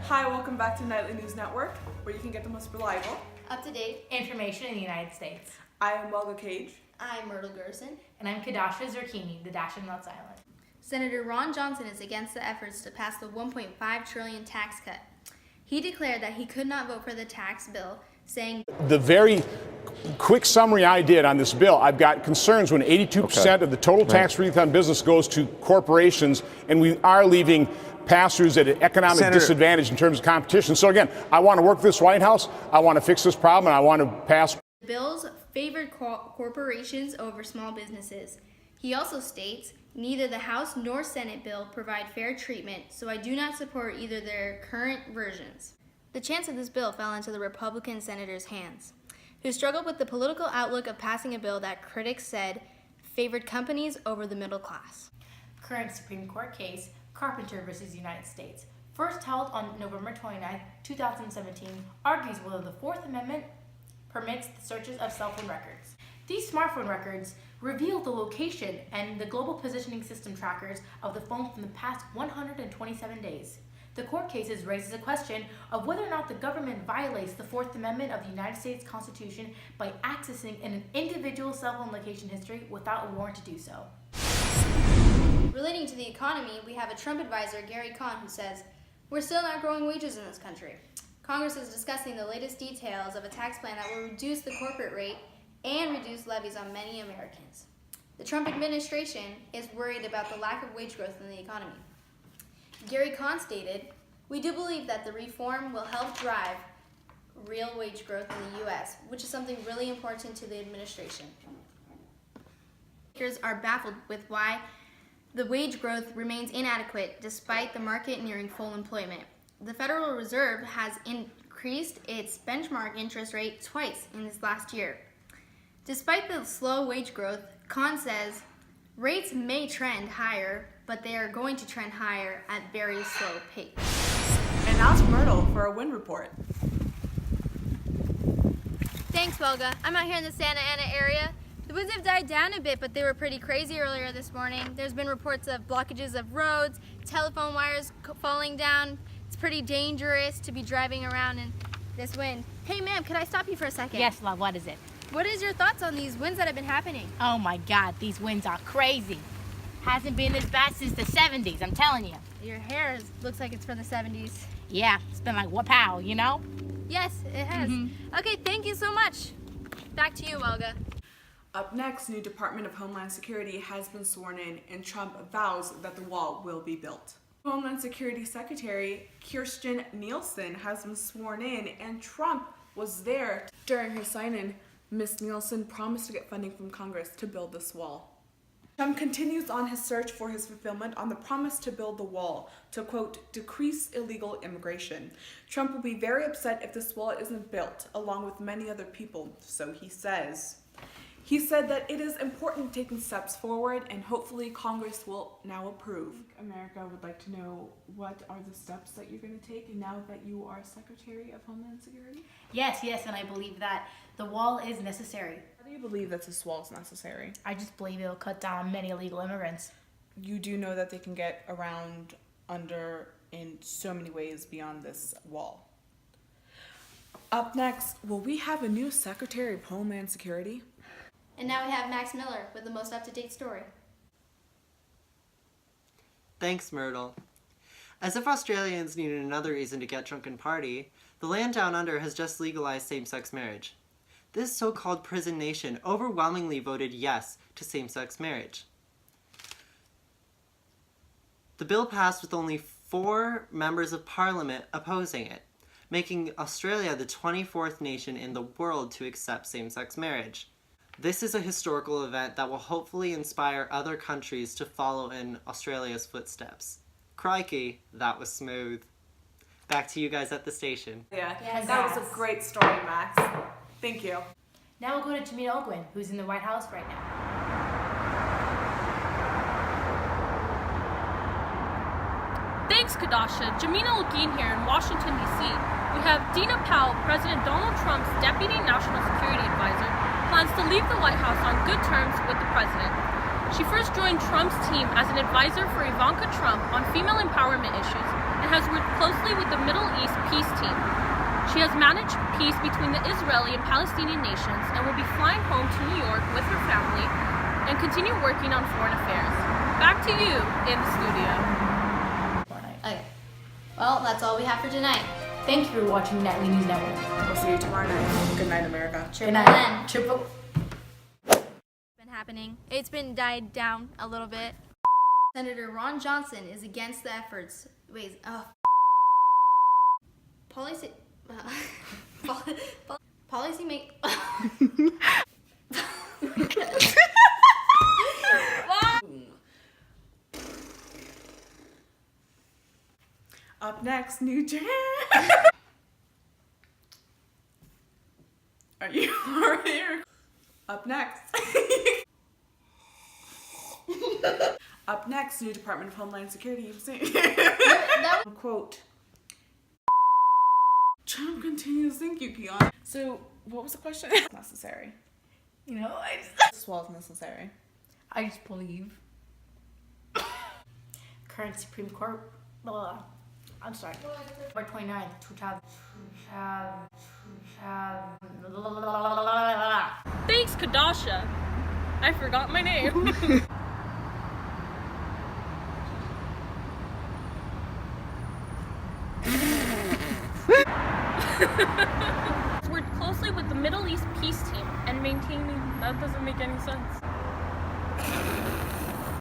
Hi, welcome back to Nightly News Network, where you can get the most reliable, up-to-date information in the United States. I am Welga Cage. I'm Myrtle Gerson. And I'm Kiana Z, the Dash and Not Silent. Senator Ron Johnson is against the efforts to pass the $1.5 trillion tax cut. He declared that he could not vote for the tax bill, saying, "The very quick summary I did on this bill, I've got concerns when 82% of the total tax relief on business goes to corporations, and we are leaving pass-throughs at an economic disadvantage in terms of competition. So again, I want to work with this White House. I want to fix this problem, and I want to pass." The bills favored corporations over small businesses. He also states, "Neither the House nor Senate bill provide fair treatment, so I do not support either their current versions." The chance of this bill fell into the Republican senator's hands, who struggled with the political outlook of passing a bill that critics said favored companies over the middle class. Current Supreme Court case, Carpenter versus United States, first held on November 29, 2017, argues whether the Fourth Amendment permits the searches of cell phone records. These smartphone records reveal the location and the global positioning system trackers of the phone from the past 127 days. The court cases raises a question of whether or not the government violates the Fourth Amendment of the United States Constitution by accessing an individual's cell phone location history without a warrant to do so. Relating to the economy, we have a Trump advisor, Gary Cohn, who says, "We're still not growing wages in this country." Congress is discussing the latest details of a tax plan that will reduce the corporate rate and reduce levies on many Americans. The Trump administration is worried about the lack of wage growth in the economy. Gary Cohn stated, "We do believe that the reform will help drive real wage growth in the U.S., which is something really important to the administration." Makers are baffled with why the wage growth remains inadequate despite the market nearing full employment. The Federal Reserve has increased its benchmark interest rate twice in this last year. Despite the slow wage growth, Cohn says rates may trend higher, but they are going to trend higher at very slow pace. And now to Myrtle for a wind report. Thanks, Welga. I'm out here in the Santa Ana area. The winds have died down a bit, but they were pretty crazy earlier this morning. There's been reports of blockages of roads, telephone wires falling down. It's pretty dangerous to be driving around in this wind. Hey, ma'am, could I stop you for a second? Yes, love, what is it? What is your thoughts on these winds that have been happening? Oh my God, these winds are crazy. Hasn't been this bad since the 70s, I'm telling you. Your hair looks like it's from the 70s. Yeah, it's been like wha-pow, you know? Yes, it has. Okay, thank you so much. Back to you, Welga. Up next, new Department of Homeland Security has been sworn in, and Trump vows that the wall will be built. Homeland Security Secretary Kirstjen Nielsen has been sworn in, and Trump was there. During her sign-in, Ms. Nielsen promised to get funding from Congress to build this wall. Trump continues on his search for his fulfillment on the promise to build the wall to, quote, decrease illegal immigration. Trump will be very upset if this wall isn't built, along with many other people, so he says. He said that it is important taking steps forward, and hopefully Congress will now approve. America would like to know, what are the steps that you're going to take now that you are Secretary of Homeland Security? Yes, and I believe that the wall is necessary. How do you believe that this wall is necessary? I just believe it'll cut down many illegal immigrants. You do know that they can get around under in so many ways beyond this wall. Up next, will we have a new Secretary of Homeland Security? And now we have Max Miller with the most up-to-date story. Thanks, Myrtle. As if Australians needed another reason to get drunk and party, the land down under has just legalized same-sex marriage. This so-called prison nation overwhelmingly voted yes to same-sex marriage. The bill passed with only 4 members of parliament opposing it, making Australia the 24th nation in the world to accept same-sex marriage. This is a historical event that will hopefully inspire other countries to follow in Australia's footsteps. Crikey, that was smooth. Back to you guys at the station. Yeah, Yes. that was a great story, Max. Thank you. Now we'll go to Jamina O, who's in the White House right now. Thanks, Kadasha. Jamina O here in Washington, D.C. We have Dina Powell, President Donald Trump's Deputy National Security Advisor, plans to leave the White House on good terms with the president. She first joined Trump's team as an advisor for Ivanka Trump on female empowerment issues and and has worked closely with the Middle East peace team. She has managed peace between the Israeli and Palestinian nations and will be flying home to New York with her family and continue working on foreign affairs. Back to you in the studio. Okay. Well, that's all we have for tonight. Thank you for watching Nightly News Network. We'll see you tomorrow night. Good night, America. Good night. Triple. Been happening. It's been died down a little bit. Senator Ron Johnson is against the efforts. Wait, policy. Policy make. Up next, New Jersey. Are you already? Up next. Up next, new Department of Homeland Security. Quote. Trump continues. Thank you, Kiana. So, what was the question? Necessary. You know, Swallow's necessary. I just believe. Current Supreme Court. Blah, blah, blah. I'm sorry. November 29th, 2000. Thanks, Kadasha. I forgot my name. Worked closely with the Middle East peace team and maintaining. That doesn't make any sense.